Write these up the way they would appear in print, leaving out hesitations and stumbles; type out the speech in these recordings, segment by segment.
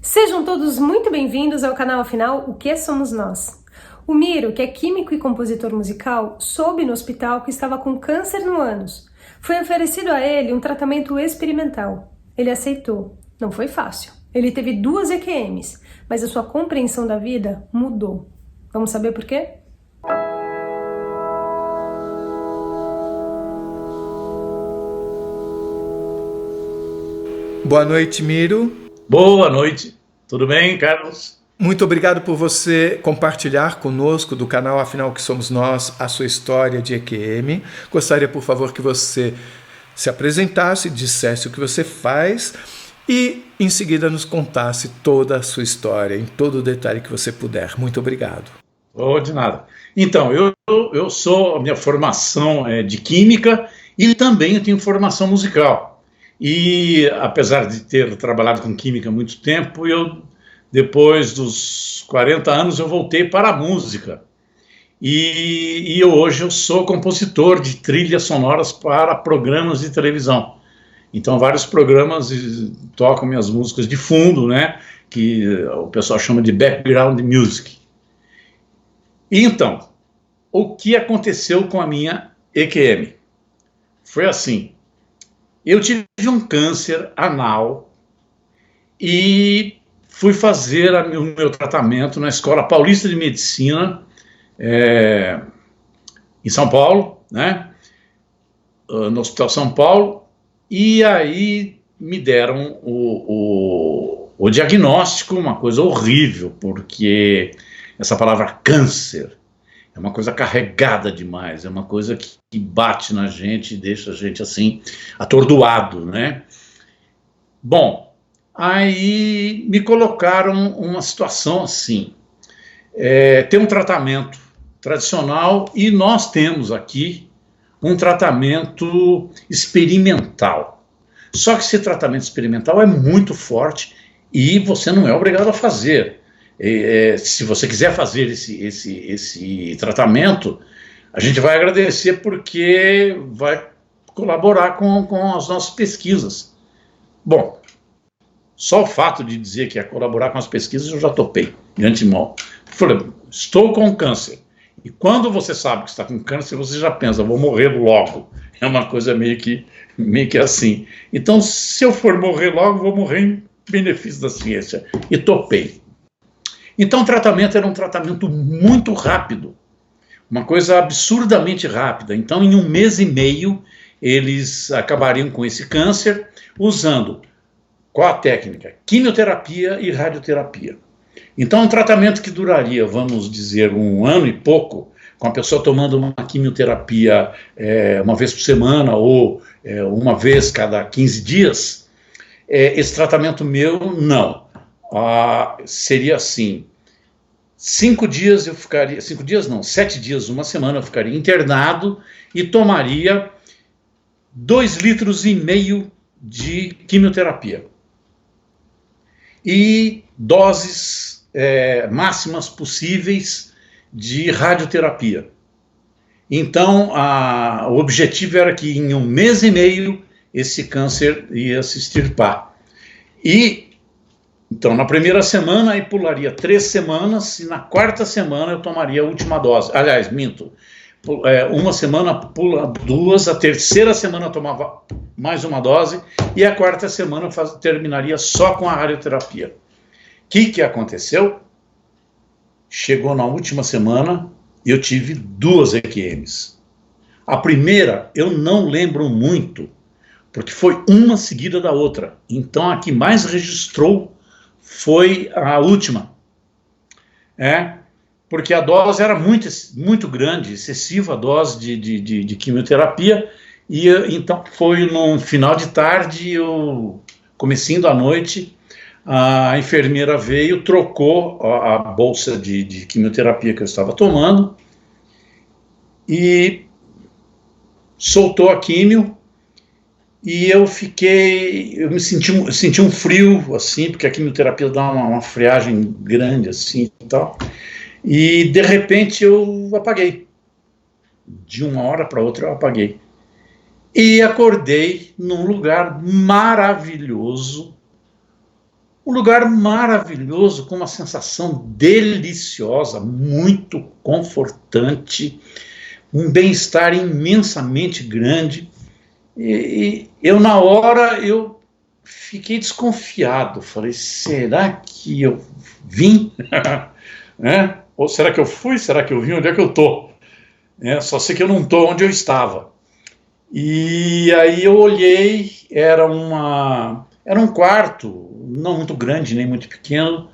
Sejam todos muito bem-vindos ao canal Afinal, O Que Somos Nós. O Miro, que é químico e compositor musical, soube no hospital que estava com câncer no ânus. Foi oferecido a ele um tratamento experimental. Ele aceitou. Não foi fácil. Ele teve 2 EQMs, mas a sua compreensão da vida mudou. Vamos saber por quê? Boa noite, Miro. Boa noite. Tudo bem, Carlos? Muito obrigado por você compartilhar conosco do canal Afinal Que Somos Nós a sua história de EQM. Gostaria, por favor, que você se apresentasse, dissesse o que você faz e, em seguida, nos contasse toda a sua história, em todo o detalhe que você puder. Muito obrigado. De nada. Então, a minha formação é de química e também eu tenho formação musical. E, apesar de ter trabalhado com química há muito tempo, depois dos 40 anos, eu voltei para a música. E hoje eu sou compositor de trilhas sonoras para programas de televisão. Então, vários programas tocam minhas músicas de fundo, né? Que o pessoal chama de background music. E então, o que aconteceu com a minha EQM? Foi assim. Eu tive um câncer anal e fui fazer o meu tratamento na Escola Paulista de Medicina, em São Paulo, né? No Hospital São Paulo, e aí me deram o diagnóstico, uma coisa horrível, porque essa palavra câncer é uma coisa carregada demais, é uma coisa que bate na gente e deixa a gente assim, atordoado, né? Bom, aí me colocaram uma situação assim, tem um tratamento tradicional e nós temos aqui um tratamento experimental. Só que esse tratamento experimental é muito forte e você não é obrigado a fazer. Se você quiser fazer esse tratamento, a gente vai agradecer porque vai colaborar com as nossas pesquisas. Bom, só o fato de dizer que ia colaborar com as pesquisas eu já topei, de antemão. Falei, estou com câncer. E quando você sabe que está com câncer, você já pensa, vou morrer logo. É uma coisa meio que assim. Então, se eu for morrer logo, vou morrer em benefício da ciência. E topei. Então o tratamento era um tratamento muito rápido, uma coisa absurdamente rápida. Então em 1 mês e meio eles acabariam com esse câncer usando qual a técnica? Quimioterapia e radioterapia. Então um tratamento que duraria, vamos dizer, 1 ano e pouco, com a pessoa tomando uma quimioterapia uma vez por semana ou uma vez cada 15 dias, esse tratamento meu não. Seria assim, 5 dias eu ficaria, 5 dias não, 7 dias, 1 semana eu ficaria internado e tomaria 2,5 litros de quimioterapia. E doses máximas possíveis de radioterapia. Então, o objetivo era que em 1 mês e meio esse câncer ia se extirpar. Então, na primeira semana, aí pularia 3 semanas, e na 4ª semana eu tomaria a última dose. Aliás, minto, 1 semana pula 2, a 3ª semana eu tomava mais uma dose, e a 4ª semana eu terminaria só com a radioterapia. O que aconteceu? Chegou na última semana, e eu tive 2 EQMs. A primeira, eu não lembro muito, porque foi uma seguida da outra. Então, a que mais registrou foi a última, porque a dose era muito grande, excessiva a dose de quimioterapia, e então foi no final de tarde, comecinho da noite, a enfermeira veio, trocou a bolsa de quimioterapia que eu estava tomando, e soltou a químio, e eu senti um frio, assim, porque a quimioterapia dá uma friagem grande, assim, e tal. E, de repente, eu apaguei. De uma hora para outra, eu apaguei. E acordei num lugar maravilhoso, Um lugar maravilhoso, com uma sensação deliciosa, muito confortante, um bem-estar imensamente grande. E eu, na hora, eu fiquei desconfiado. Falei, será que eu vim? Né? Ou será que eu fui? Será que eu vim? Onde é que eu estou? Só sei que eu não estou onde eu estava. E aí eu olhei, era um quarto, não muito grande, nem muito pequeno.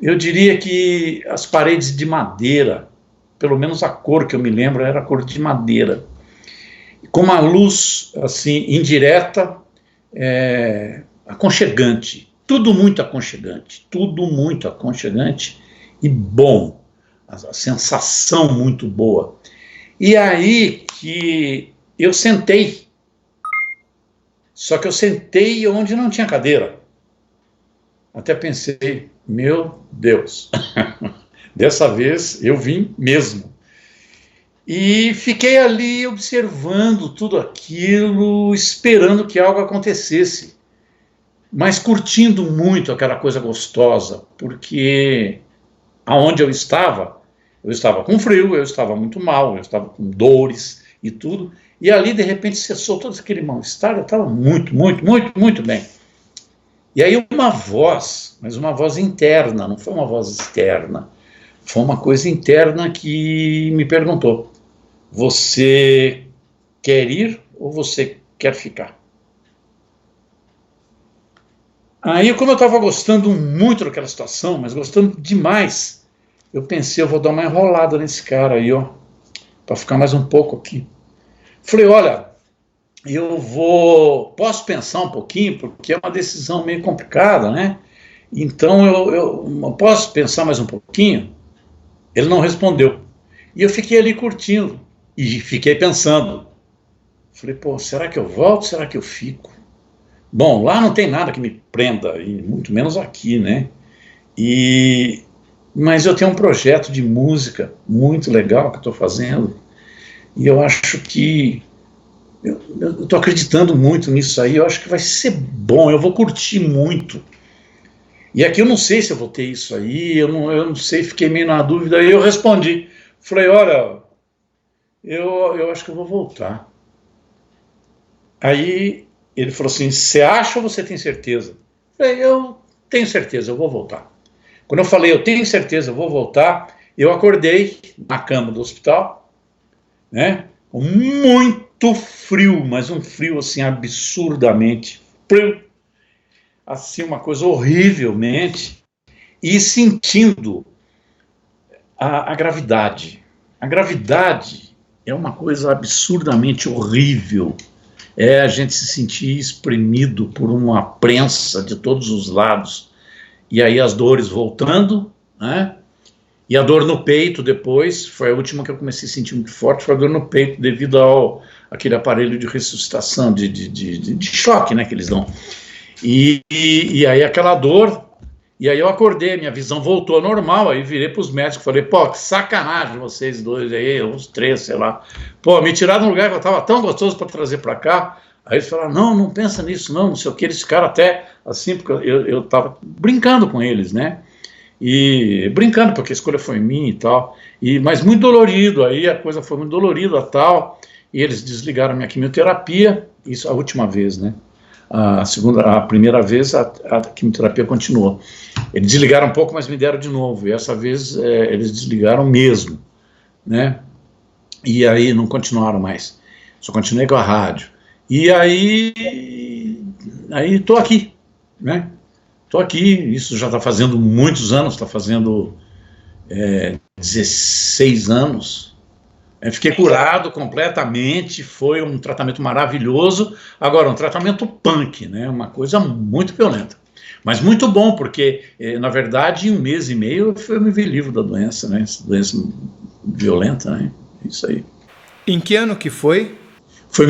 Eu diria que as paredes de madeira, pelo menos a cor que eu me lembro, era a cor de madeira. Com uma luz, assim, indireta, aconchegante. Tudo muito aconchegante e bom. A sensação muito boa. E aí que eu sentei. Só que eu sentei onde não tinha cadeira. Até pensei, meu Deus, dessa vez eu vim mesmo. E fiquei ali observando tudo aquilo, esperando que algo acontecesse, mas curtindo muito aquela coisa gostosa, porque aonde eu estava com frio, eu estava muito mal, eu estava com dores e tudo, e ali de repente cessou todo aquele mal-estar, eu estava muito, muito, muito, muito bem. E aí uma voz, mas uma voz interna, não foi uma voz externa, foi uma coisa interna que me perguntou, você quer ir ou você quer ficar? Aí, como eu estava gostando muito daquela situação, mas gostando demais, eu pensei, eu vou dar uma enrolada nesse cara aí, ó, para ficar mais um pouco aqui. Falei, olha, posso pensar um pouquinho, porque é uma decisão meio complicada, né? Então, eu posso pensar mais um pouquinho? Ele não respondeu. E eu fiquei ali curtindo. E fiquei pensando, falei, pô, será que eu volto, será que eu fico? Bom, lá não tem nada que me prenda, e muito menos aqui, né? Mas eu tenho um projeto de música muito legal que eu estou fazendo, e eu acho que, eu estou acreditando muito nisso aí, eu acho que vai ser bom, eu vou curtir muito. E aqui eu não sei se eu vou ter isso aí, eu não sei, fiquei meio na dúvida, aí eu respondi, falei, olha... Eu acho que eu vou voltar. Aí ele falou assim, você acha ou você tem certeza? Eu falei, eu tenho certeza, eu vou voltar. Quando eu falei, eu tenho certeza, eu vou voltar, eu acordei na cama do hospital, né, com muito frio, mas um frio assim absurdamente frio, assim uma coisa horrivelmente, e sentindo a gravidade. A gravidade é uma coisa absurdamente horrível. É a gente se sentir espremido por uma prensa de todos os lados. E aí as dores voltando, né? E a dor no peito depois, foi a última que eu comecei a sentir muito forte, foi a dor no peito devido àquele aparelho de ressuscitação, de choque, né, que eles dão. E aí aquela dor, e aí eu acordei, minha visão voltou ao normal, aí virei para os médicos e falei, pô, que sacanagem vocês dois aí, os três, sei lá, pô, me tiraram de um lugar que eu estava tão gostoso para trazer para cá. Aí eles falaram, não pensa nisso não sei o que, eles ficaram até assim, porque eu estava brincando com eles, né, e brincando, porque a escolha foi minha e tal, mas muito dolorido, aí a coisa foi muito dolorida e tal, e eles desligaram minha quimioterapia, isso a última vez, né, a primeira vez a quimioterapia continuou. Eles desligaram um pouco, mas me deram de novo, e essa vez eles desligaram mesmo, né, e aí não continuaram mais, só continuei com a rádio. E aí estou aqui, né, estou aqui, isso já está fazendo muitos anos, está fazendo 16 anos, fiquei curado completamente, foi um tratamento maravilhoso, agora um tratamento punk, né, uma coisa muito violenta, mas muito bom, porque na verdade em 1 mês e meio eu me vi livre da doença, né, essa doença violenta, né, isso aí. Em que ano que foi? Foi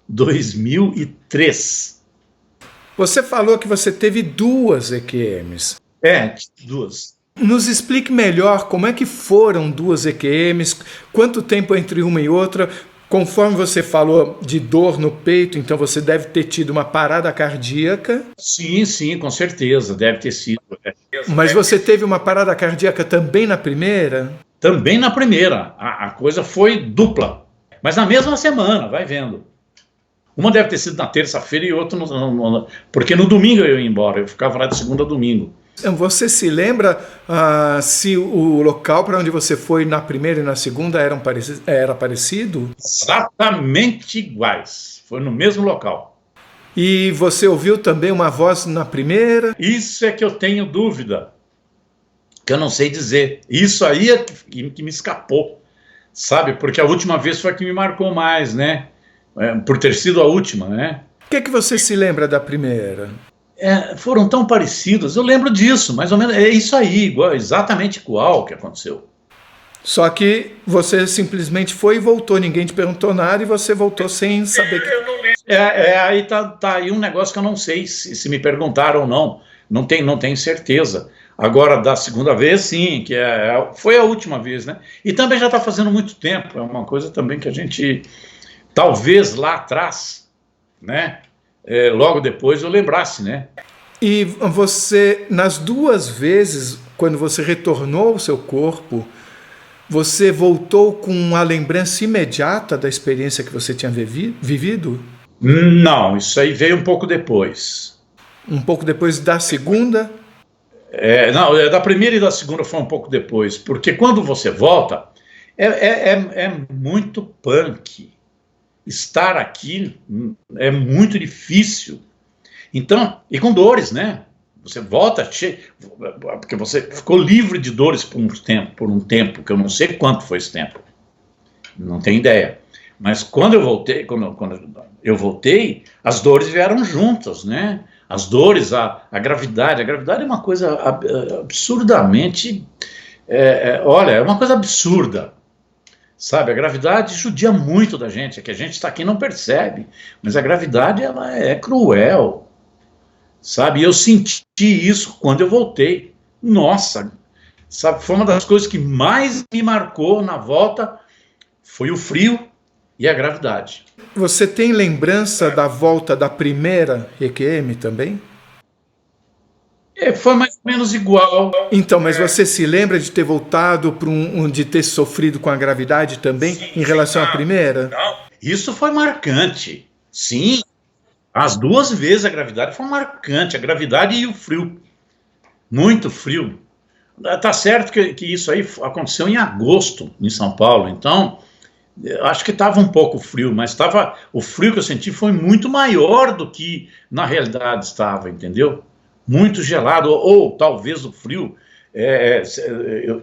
2003. Você falou que você teve 2 EQMs. 2. Nos explique melhor como é que foram 2 EQMs, quanto tempo entre uma e outra, Conforme você falou de dor no peito, então você deve ter tido uma parada cardíaca. Sim, sim, com certeza, deve ter sido. Mas você teve uma parada cardíaca também na primeira? Também na primeira, a coisa foi dupla, mas na mesma semana, vai vendo. Uma deve ter sido na terça-feira e outra porque no domingo eu ia embora, eu ficava lá de segunda a domingo. Você se lembra se o local para onde você foi na primeira e na segunda era parecido? Exatamente iguais, foi no mesmo local. E você ouviu também uma voz na primeira? Isso é que eu tenho dúvida, que eu não sei dizer. Isso aí é que me escapou, sabe? Porque a última vez foi a que me marcou mais, né? Por ter sido a última, né? O que você se lembra da primeira? Foram tão parecidos, eu lembro disso, mais ou menos, é isso aí, exatamente igual que aconteceu. Só que você simplesmente foi e voltou, ninguém te perguntou nada e você voltou sem saber. Aí tá aí um negócio que eu não sei se me perguntaram ou não, não tenho certeza. Agora, da segunda vez, sim, que foi a última vez, né? E também já está fazendo muito tempo, é uma coisa também que a gente, talvez lá atrás, né? Logo depois eu lembrasse, né? E você, nas duas vezes, quando você retornou ao seu corpo, você voltou com a lembrança imediata da experiência que você tinha vivido? Não, isso aí veio um pouco depois. Um pouco depois da segunda? Não, da primeira e da segunda foi um pouco depois, porque quando você volta, é muito punk. Estar aqui é muito difícil. Então, e com dores, né? Você volta cheio, porque você ficou livre de dores por um tempo, que eu não sei quanto foi esse tempo. Não tenho ideia. Mas quando eu voltei, as dores vieram juntas, né? As dores, a gravidade. A gravidade é uma coisa absurdamente... olha, é uma coisa absurda. Sabe, a gravidade judia muito da gente, é que a gente está aqui e não percebe, mas a gravidade ela é cruel, sabe, e eu senti isso quando eu voltei, nossa, sabe, foi uma das coisas que mais me marcou na volta, foi o frio e a gravidade. Você tem lembrança da volta da primeira EQM também? Foi mais ou menos igual. Então, mas você se lembra de ter voltado para de ter sofrido com a gravidade também, em relação à primeira? Não. Isso foi marcante, sim. As duas vezes a gravidade foi marcante, a gravidade e o frio. Muito frio. Tá certo que isso aí aconteceu em agosto, em São Paulo, então acho que estava um pouco frio, mas o frio que eu senti foi muito maior do que na realidade estava, entendeu? Muito gelado, ou talvez o frio,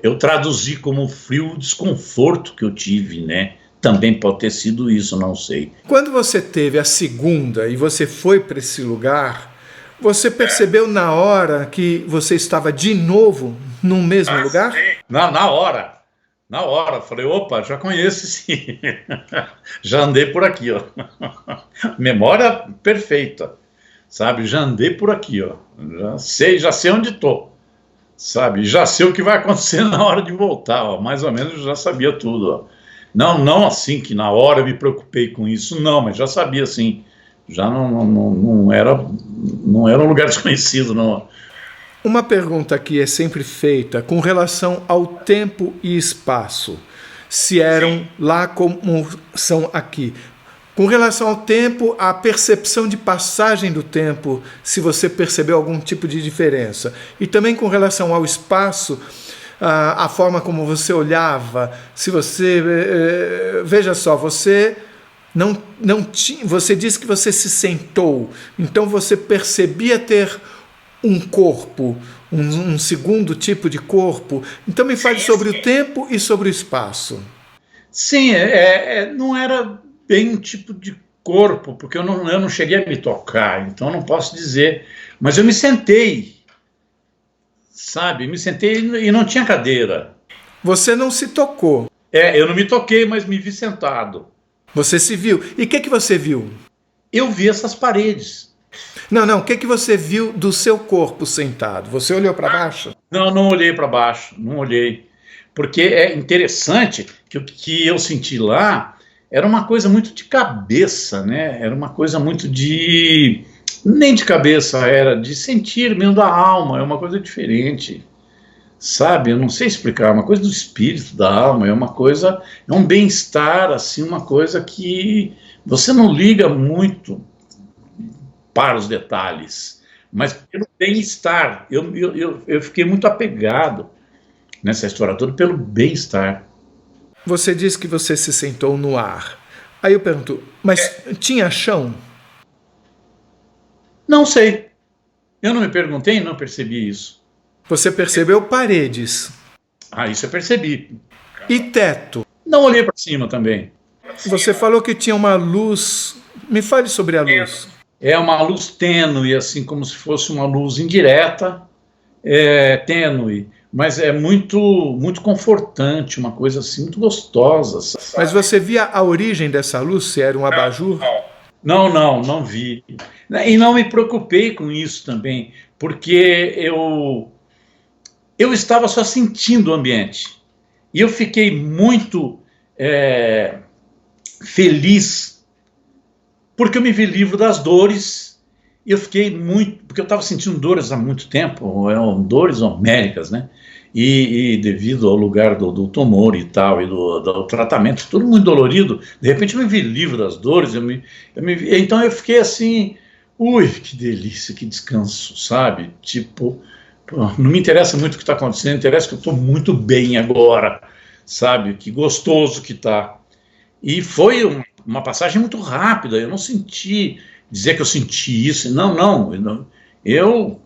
eu traduzi como frio desconforto que eu tive, né? Também pode ter sido isso, não sei. Quando você teve a segunda e você foi para esse lugar, você percebeu na hora que você estava de novo no mesmo lugar? Sim. Na hora, falei, opa, já conheço sim, já andei por aqui, ó. Memória perfeita. Sabe, já andei por aqui, ó. Já sei onde estou, sabe, já sei o que vai acontecer na hora de voltar, ó. Mais ou menos eu já sabia tudo, ó. Não assim que na hora eu me preocupei com isso, não, mas já sabia sim, já não era um lugar desconhecido, não. Uma pergunta que é sempre feita com relação ao tempo e espaço, se eram lá como são aqui. Com relação ao tempo, a percepção de passagem do tempo, se você percebeu algum tipo de diferença. E também com relação ao espaço, a forma como você olhava, se você... veja só, você não tinha... Você disse que você se sentou, então você percebia ter um corpo, um segundo tipo de corpo. Então me fale sobre o tempo e sobre o espaço. Sim, não era bem um tipo de corpo, porque eu não cheguei a me tocar, então eu não posso dizer, mas eu me sentei, sabe, e não tinha cadeira. Você não se tocou? Eu não me toquei, mas me vi sentado. Você se viu. E o que você viu? Eu vi essas paredes. Não, o que você viu do seu corpo sentado? Você olhou para baixo? Não olhei para baixo, não olhei, porque é interessante que o que eu senti lá era uma coisa muito de cabeça, né? Era uma coisa muito de... nem de cabeça, era de sentir mesmo da alma, é uma coisa diferente, sabe? Eu não sei explicar, é uma coisa do espírito, da alma, é uma coisa, é um bem-estar, assim, uma coisa que você não liga muito para os detalhes, mas pelo bem-estar. Eu fiquei muito apegado nessa história toda pelo bem-estar. Você disse que você se sentou no ar. Aí eu pergunto, mas tinha chão? Não sei. Eu não me perguntei e não percebi isso. Você percebeu paredes. Ah, isso eu percebi. E teto? Não olhei para cima também. Você falou que tinha uma luz. Me fale sobre a luz. É uma luz tênue, assim como se fosse uma luz indireta, tênue, mas é muito, muito confortante, uma coisa assim muito gostosa. Sabe? Mas você via a origem dessa luz? Se era um abajur? Não vi. E não me preocupei com isso também, porque eu estava só sentindo o ambiente. E eu fiquei muito feliz, porque eu me vi livre das dores, e eu fiquei muito... porque eu estava sentindo dores há muito tempo, eram dores homéricas, né? E devido ao lugar do tumor e tal, e do tratamento, tudo muito dolorido, de repente eu me vi livre das dores, então eu fiquei assim, ui, que delícia, que descanso, sabe? Tipo, não me interessa muito o que está acontecendo, interessa que eu estou muito bem agora, sabe? Que gostoso que está. E foi uma passagem muito rápida, eu não senti, dizer que eu senti isso, eu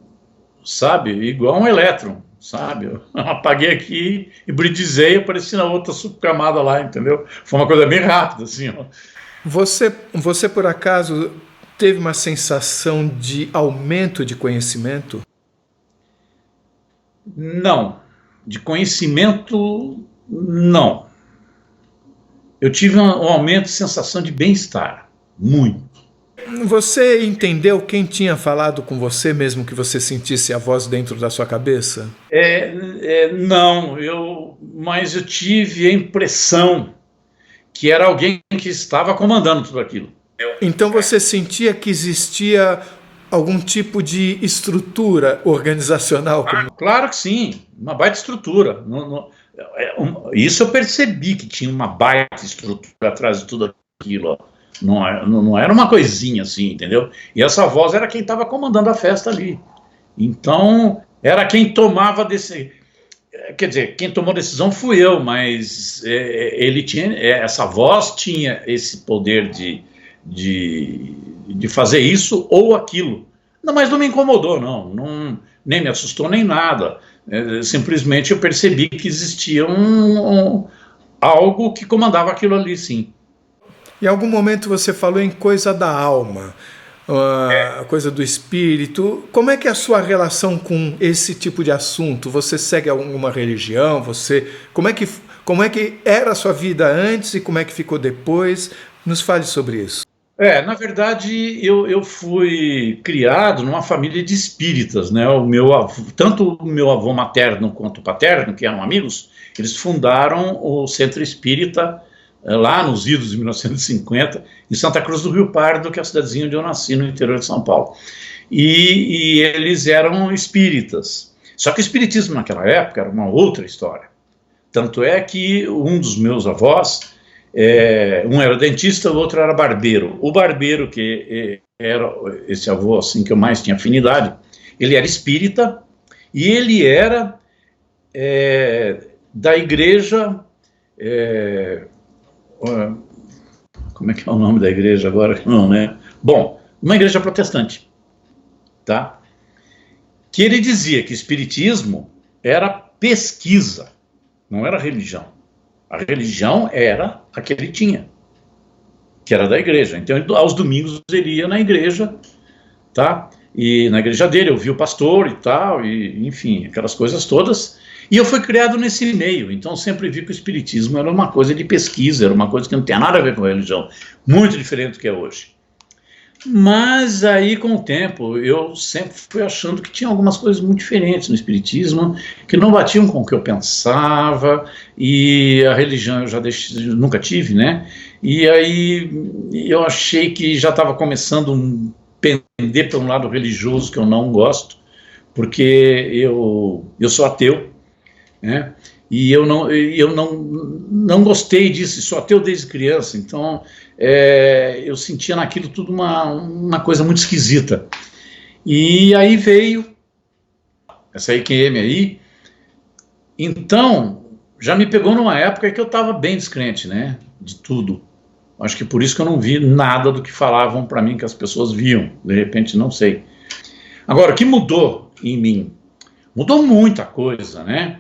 sabe, igual um elétron, sabe, eu apaguei aqui, hibridizei, apareci na outra subcamada lá, entendeu? Foi uma coisa bem rápida, assim, ó. Você por acaso teve uma sensação de aumento de conhecimento? Não, de conhecimento, não. Eu tive um aumento de sensação de bem-estar, muito. Você entendeu quem tinha falado com você, mesmo que você sentisse a voz dentro da sua cabeça? Não, mas eu tive a impressão que era alguém que estava comandando tudo aquilo. Então você sentia que existia algum tipo de estrutura organizacional? Claro que sim, uma baita estrutura. Isso eu percebi, que tinha uma baita estrutura atrás de tudo aquilo, ó. Não era uma coisinha assim, entendeu? E essa voz era quem estava comandando a festa ali. Então, era quem tomava quer dizer, quem tomou a decisão fui eu, mas ele tinha, essa voz tinha esse poder de fazer isso ou aquilo. Não, mas não me incomodou, não, nem me assustou nem nada. Simplesmente eu percebi que existia algo que comandava aquilo ali, sim. Em algum momento você falou em coisa da alma, coisa do espírito. Como é que é a sua relação com esse tipo de assunto? Você segue alguma religião? Como é que era a sua vida antes e como é que ficou depois? Nos fale sobre isso. Na verdade, eu fui criado numa família de espíritas, né? Tanto o meu avô materno quanto o paterno, que eram amigos, eles fundaram o Centro Espírita lá nos idos de 1950, em Santa Cruz do Rio Pardo, que é a cidadezinha onde eu nasci, no interior de São Paulo. E eles eram espíritas. Só que o espiritismo naquela época era uma outra história. Tanto é que um dos meus avós, um era dentista, o outro era barbeiro. O barbeiro, que era esse avô assim, que eu mais tinha afinidade, ele era espírita e ele era da igreja... como é que é o nome da igreja agora? Não, né? Bom, uma igreja protestante, tá? Que ele dizia que espiritismo era pesquisa, não era religião. A religião era a que ele tinha, que era da igreja. Então, aos domingos ele ia na igreja, tá? E na igreja dele eu vi o pastor e tal, e enfim, aquelas coisas todas. E eu fui criado nesse meio, então sempre vi que o espiritismo era uma coisa de pesquisa, era uma coisa que não tinha nada a ver com a religião, muito diferente do que é hoje. Mas aí, com o tempo, eu sempre fui achando que tinha algumas coisas muito diferentes no espiritismo, que não batiam com o que eu pensava, e a religião eu já nunca tive, né? E aí eu achei que já estava começando a pender para um lado religioso que eu não gosto, porque eu sou ateu, né? E eu não gostei disso, sou ateu desde criança, então eu sentia naquilo tudo uma coisa muito esquisita. E aí veio essa EQM aí, então já me pegou numa época que eu estava bem descrente, né, de tudo. Acho que por isso que eu não vi nada do que falavam para mim que as pessoas viam, de repente não sei. Agora, o que mudou em mim? Mudou muita coisa, né?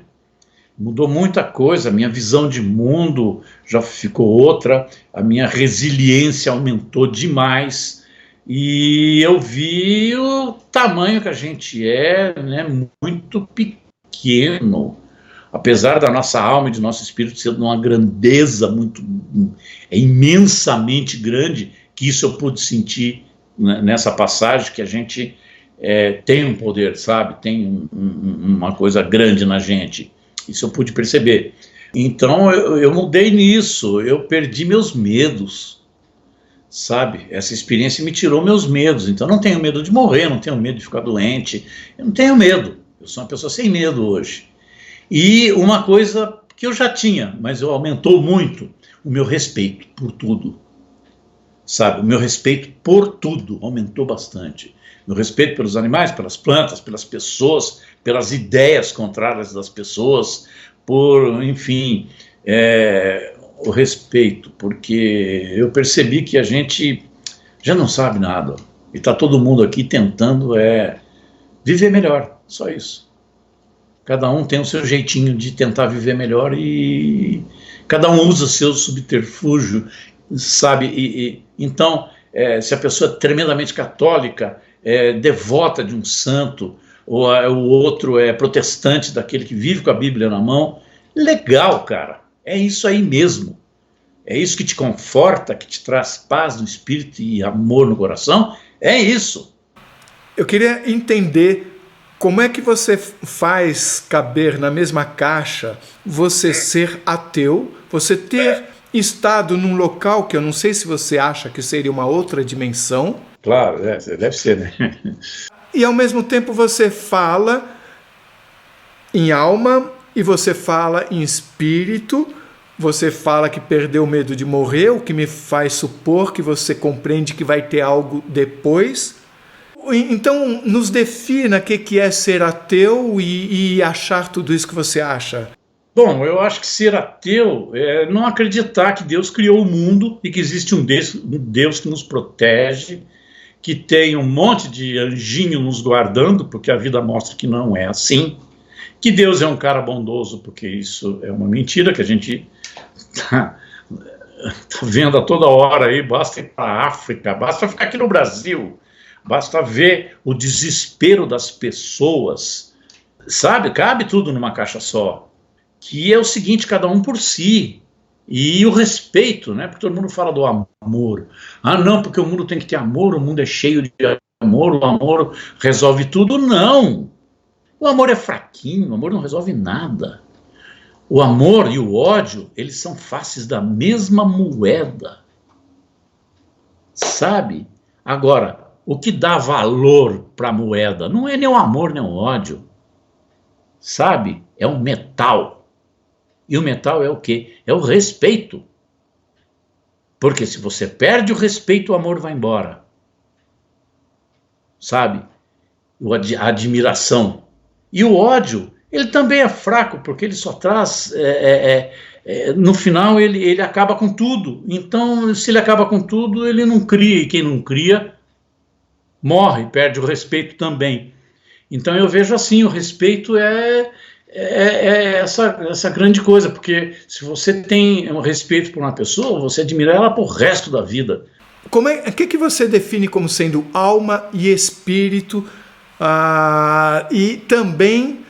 Mudou muita coisa, a minha visão de mundo já ficou outra, a minha resiliência aumentou demais, e eu vi o tamanho que a gente é, né, muito pequeno, apesar da nossa alma e do nosso espírito ser de uma grandeza imensamente grande, que isso eu pude sentir nessa passagem, que a gente tem um poder, sabe, tem uma coisa grande na gente. Isso eu pude perceber. Então eu mudei nisso, eu perdi meus medos, sabe? Essa experiência me tirou meus medos. Então eu não tenho medo de morrer, não tenho medo de ficar doente, eu não tenho medo. Eu sou uma pessoa sem medo hoje. E uma coisa que eu já tinha, mas aumentou muito, o meu respeito por tudo, sabe? O meu respeito por tudo aumentou bastante. Meu respeito pelos animais, pelas plantas, pelas pessoas, pelas ideias contrárias das pessoas, por, enfim, o respeito, porque eu percebi que a gente já não sabe nada, e está todo mundo aqui tentando viver melhor, só isso. Cada um tem o seu jeitinho de tentar viver melhor, e cada um usa seu subterfúgio, sabe? Então, se a pessoa é tremendamente católica, devota de um santo, ou o outro é protestante, daquele que vive com a Bíblia na mão, legal, cara, é isso aí mesmo, é isso que te conforta, que te traz paz no espírito e amor no coração, é isso. Eu queria entender como é que você faz caber na mesma caixa você ser ateu, você ter estado num local que eu não sei se você acha que seria uma outra dimensão. Claro, deve ser, né? E ao mesmo tempo você fala em alma e você fala em espírito, você fala que perdeu o medo de morrer, o que me faz supor que você compreende que vai ter algo depois. Então nos defina o que é ser ateu e achar tudo isso que você acha. Bom, eu acho que ser ateu é não acreditar que Deus criou o mundo e que existe um Deus que nos protege, que tem um monte de anjinho nos guardando, porque a vida mostra que não é assim, que Deus é um cara bondoso, porque isso é uma mentira que a gente tá vendo a toda hora aí, basta ir para a África, basta ficar aqui no Brasil, basta ver o desespero das pessoas, sabe? Cabe tudo numa caixa só, que é o seguinte, cada um por si. E o respeito, né? Porque todo mundo fala do amor. Ah, não, porque o mundo tem que ter amor, o mundo é cheio de amor, o amor resolve tudo. Não! O amor é fraquinho, o amor não resolve nada. O amor e o ódio, eles são faces da mesma moeda. Sabe? Agora, o que dá valor para a moeda não é nem o amor, nem o ódio. Sabe? É o metal. E o metal é o quê? É o respeito. Porque se você perde o respeito, o amor vai embora. Sabe? A admiração. E o ódio, ele também é fraco, porque ele só traz... no final, ele acaba com tudo. Então, se ele acaba com tudo, ele não cria. E quem não cria, morre, perde o respeito também. Então, eu vejo assim, o respeito é essa grande coisa, porque se você tem um respeito por uma pessoa, você admira ela pro resto da vida. O que você define como sendo alma e espírito, e também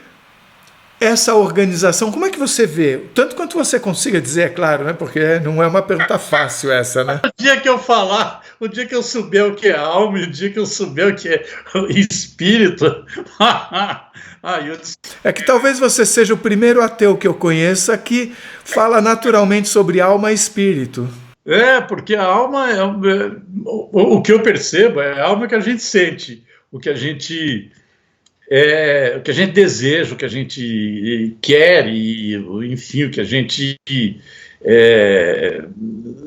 essa organização, como é que você vê? Tanto quanto você consiga dizer, é claro, né? Porque não é uma pergunta fácil essa, né? O dia que eu falar, o dia que eu souber o que é alma, o dia que eu souber o que é espírito... É que talvez você seja o primeiro ateu que eu conheça que fala naturalmente sobre alma e espírito. Porque a alma o que eu percebo é a alma que a gente sente, o que a gente o que a gente deseja, o que a gente quer e, enfim, o que a gente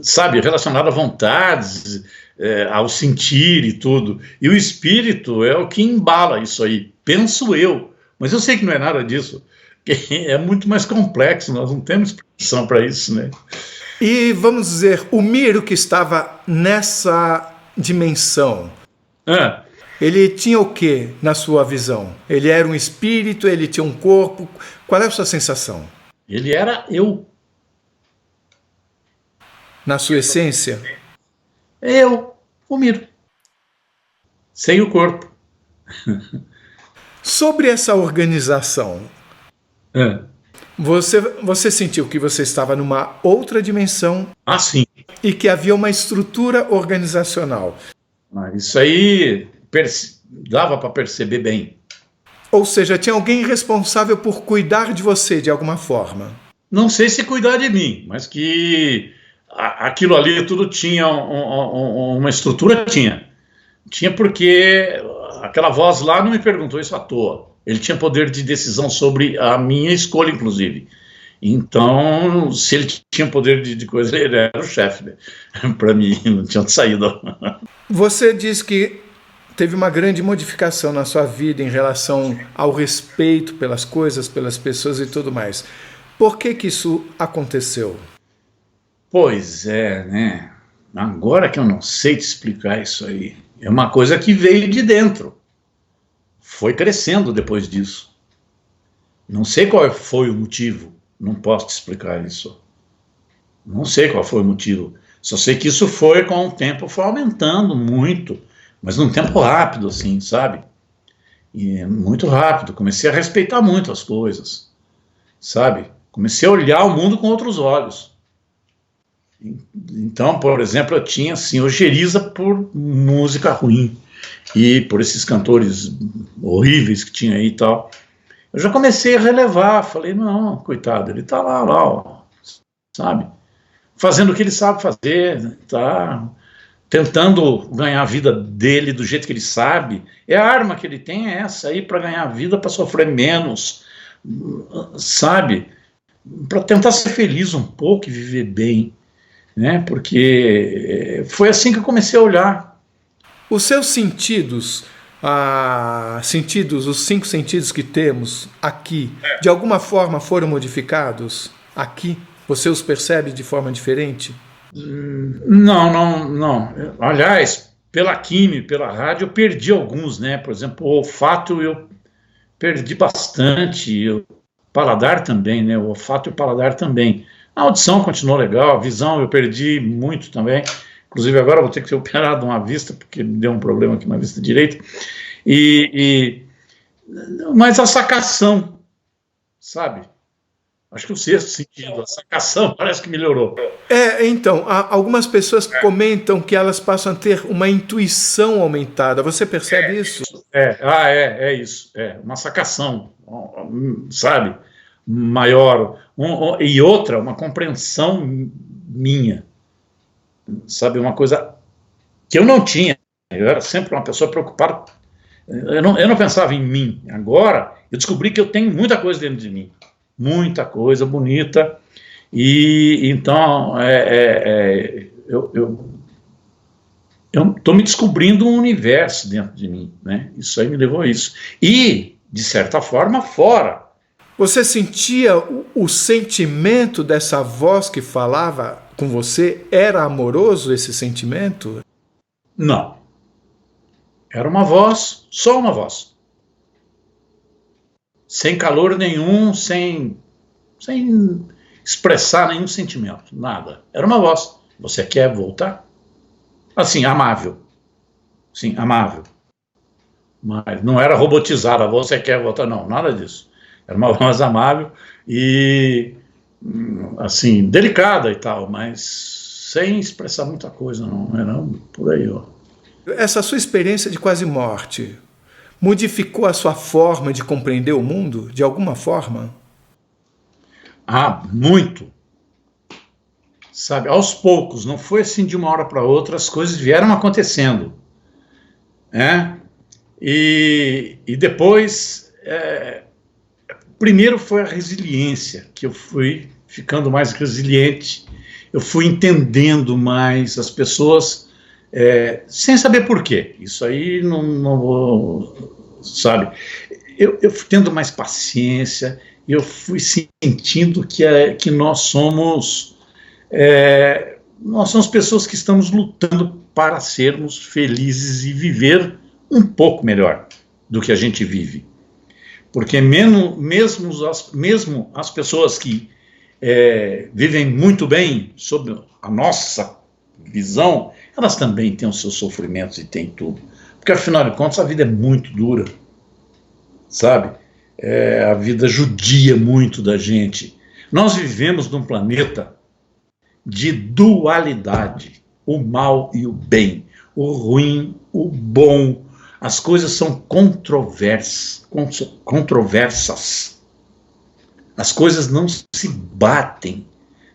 sabe, relacionado a vontades, ao sentir e tudo. E o espírito é o que embala isso aí, penso eu. Mas eu sei que não é nada disso. É muito mais complexo, nós não temos explicação para isso, né? E vamos dizer, o Miro que estava nessa dimensão, ele tinha o que na sua visão? Ele era um espírito, ele tinha um corpo? Qual é a sua sensação? Ele era eu. Na sua essência? Eu, o Miro. Sem o corpo. Sobre essa organização, você sentiu que você estava numa outra dimensão? Ah, sim. E que havia uma estrutura organizacional. Isso aí dava para perceber bem. Ou seja, tinha alguém responsável por cuidar de você de alguma forma. Não sei se cuidar de mim, mas que aquilo ali tudo tinha uma estrutura, tinha. Tinha porque aquela voz lá não me perguntou isso à toa. Ele tinha poder de decisão sobre a minha escolha, inclusive. Então, se ele tinha poder de coisa, ele era o chefe, né? Para mim, não tinha saído. Você diz que teve uma grande modificação na sua vida em relação ao respeito pelas coisas, pelas pessoas e tudo mais. Por que isso aconteceu? Pois é, né? Agora que eu não sei te explicar isso aí. É uma coisa que veio de dentro. Foi crescendo depois disso. Não sei qual foi o motivo. Não posso te explicar isso. Não sei qual foi o motivo. Só sei que isso foi, com o tempo, foi aumentando muito. Mas num tempo rápido, assim, sabe? E muito rápido. Comecei a respeitar muito as coisas. Sabe? Comecei a olhar o mundo com outros olhos. Então, por exemplo, eu tinha assim, ojeriza por música ruim e por esses cantores horríveis que tinha aí e tal. Eu já comecei a relevar, falei, não, coitado, ele tá lá, ó, sabe? Fazendo o que ele sabe fazer, tá tentando ganhar a vida dele do jeito que ele sabe. É a arma que ele tem, é essa aí, para ganhar a vida, para sofrer menos, sabe? Para tentar ser feliz um pouco e viver bem. Né? Porque foi assim que eu comecei a olhar. Os seus sentidos, os 5 sentidos que temos aqui, de alguma forma foram modificados aqui? Você os percebe de forma diferente? Não. Aliás, pela química, pela rádio, eu perdi alguns, né? Por exemplo, o olfato eu perdi bastante, o paladar também, né? O olfato e o paladar também. A audição continuou legal, a visão eu perdi muito também. Inclusive agora vou ter que ser operado uma vista, porque me deu um problema aqui na vista direita. Mas a sacação, sabe? Acho que o 6º sentido, a sacação, parece que melhorou. Então, algumas pessoas comentam que elas passam a ter uma intuição aumentada. Você percebe isso? É isso. É uma sacação, sabe? Maior. E outra, uma compreensão minha. Sabe? Uma coisa que eu não tinha. Eu era sempre uma pessoa preocupada. Eu não pensava em mim. Agora, eu descobri que eu tenho muita coisa dentro de mim. Muita coisa bonita. E então, eu estou me descobrindo um universo dentro de mim. Né? Isso aí me levou a isso. E, de certa forma, fora. Você sentia o sentimento dessa voz que falava com você? Era amoroso esse sentimento? Não. Era uma voz, só uma voz. Sem calor nenhum, sem expressar nenhum sentimento, nada. Era uma voz. Você quer voltar? Assim, amável. Sim, amável. Mas não era robotizada, você quer voltar? Não, nada disso. Era uma voz amável e, assim, delicada e tal, mas sem expressar muita coisa, não. Era por aí, ó. Essa sua experiência de quase morte modificou a sua forma de compreender o mundo, de alguma forma? Muito. sabe? Aos poucos, não foi assim de uma hora para outra, as coisas vieram acontecendo, né? E depois, primeiro foi a resiliência, que eu fui ficando mais resiliente, eu fui entendendo mais as pessoas, sem saber por quê. Isso aí não vou, sabe? Eu fui tendo mais paciência, eu fui sentindo que nós somos pessoas que estamos lutando para sermos felizes e viver um pouco melhor do que a gente vive. Porque mesmo as pessoas que vivem muito bem, sob a nossa visão, elas também têm os seus sofrimentos e têm tudo. Porque, afinal de contas, a vida é muito dura, sabe? A vida judia muito da gente. Nós vivemos num planeta de dualidade, o mal e o bem, o ruim, o bom. As coisas são controversas. As coisas não se batem,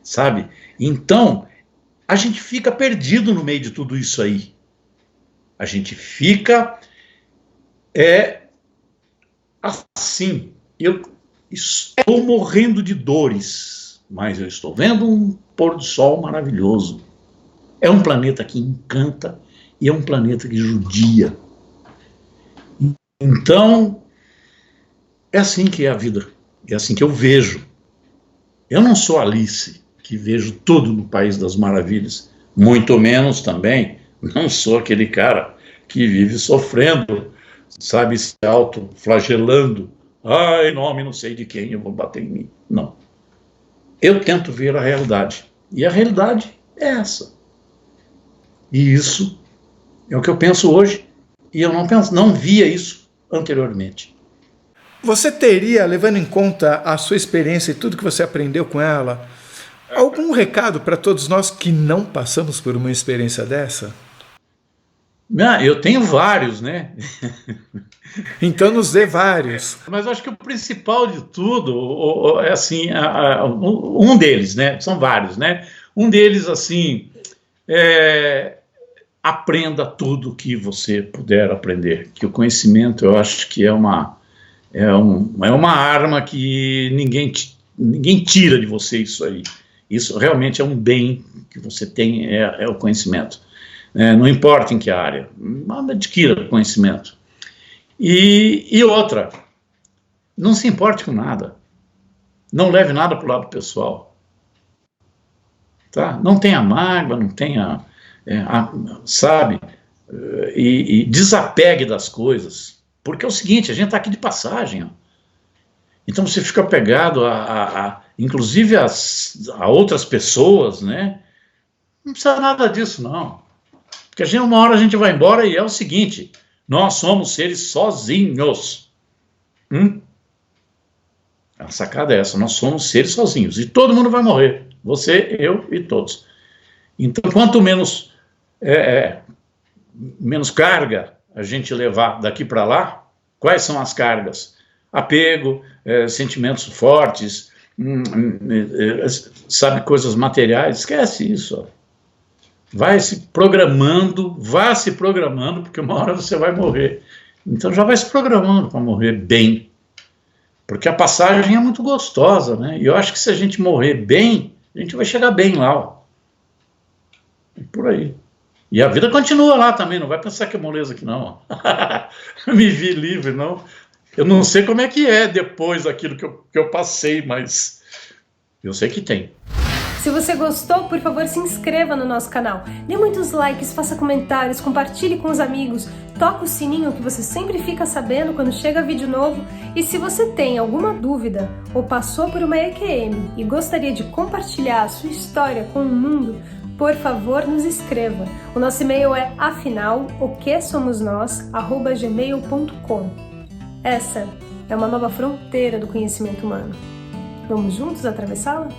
sabe? Então, a gente fica perdido no meio de tudo isso aí. A gente fica assim. Eu estou morrendo de dores, mas eu estou vendo um pôr do sol maravilhoso. É um planeta que encanta e é um planeta que judia. Então, é assim que é a vida. É assim que eu vejo. Eu não sou Alice, que vejo tudo no País das Maravilhas. Muito menos também, não sou aquele cara que vive sofrendo, sabe, se autoflagelando. Em nome não sei de quem eu vou bater em mim. Não. Eu tento ver a realidade. E a realidade é essa. E isso é o que eu penso hoje. E eu não via isso anteriormente. Você teria, levando em conta a sua experiência e tudo que você aprendeu com ela, algum recado para todos nós que não passamos por uma experiência dessa? Eu tenho vários, né? Então nos dê vários. Mas eu acho que o principal de tudo é assim, um deles, né? São vários, né? Um deles, assim, aprenda tudo que você puder aprender. Que o conhecimento, eu acho que é uma arma que ninguém tira de você isso aí. Isso realmente é um bem que você tem, é o conhecimento. Não importa em que área, adquira conhecimento. E outra, não se importe com nada. Não leve nada para o lado pessoal. Tá? Não tenha mágoa, não tenha, sabe? E desapegue das coisas. Porque é o seguinte, a gente está aqui de passagem. Ó. Então você fica apegado inclusive a outras pessoas, né? Não precisa nada disso, não. Porque uma hora a gente vai embora e é o seguinte, nós somos seres sozinhos. A sacada é essa, nós somos seres sozinhos. E todo mundo vai morrer. Você, eu e todos. Então, quanto menos carga a gente levar daqui para lá, quais são as cargas? Apego, sentimentos fortes, sabe, coisas materiais, esquece isso. Ó. Vá se programando, porque uma hora você vai morrer. Então já vai se programando para morrer bem. Porque a passagem é muito gostosa, né? E eu acho que se a gente morrer bem, a gente vai chegar bem lá. Ó. É por aí. E a vida continua lá também, não vai pensar que é moleza aqui não. Me vi livre, não. Eu não sei como é que é depois daquilo que eu passei, mas eu sei que tem. Se você gostou, por favor, se inscreva no nosso canal. Dê muitos likes, faça comentários, compartilhe com os amigos, toque o sininho que você sempre fica sabendo quando chega vídeo novo. E se você tem alguma dúvida ou passou por uma EQM e gostaria de compartilhar a sua história com o mundo, por favor, nos escreva. O nosso e-mail é afinal.oquesomosnós@gmail.com. Essa é uma nova fronteira do conhecimento humano. Vamos juntos atravessá-la?